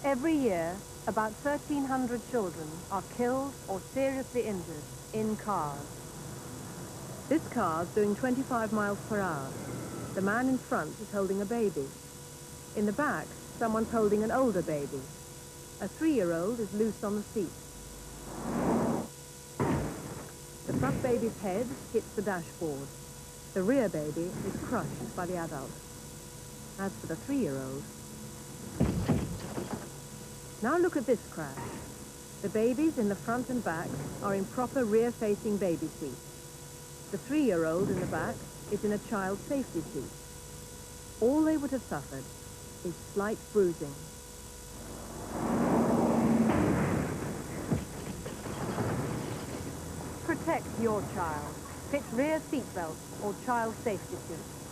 Every year, about 1,300 children are killed or seriously injured in cars. This car's doing 25 miles per hour. The man in front is holding a baby. In the back, someone's holding an older baby. A 3-year-old is loose on the seat. The front baby's head hits the dashboard. The rear baby is crushed by the adult. As for the 3-year-old... Now look at this crash. The babies in the front and back are in proper rear-facing baby seats. The 3-year-old in the back is in a child safety seat. All they would have suffered is slight bruising. Protect your child. Fit rear seatbelts or child safety suits.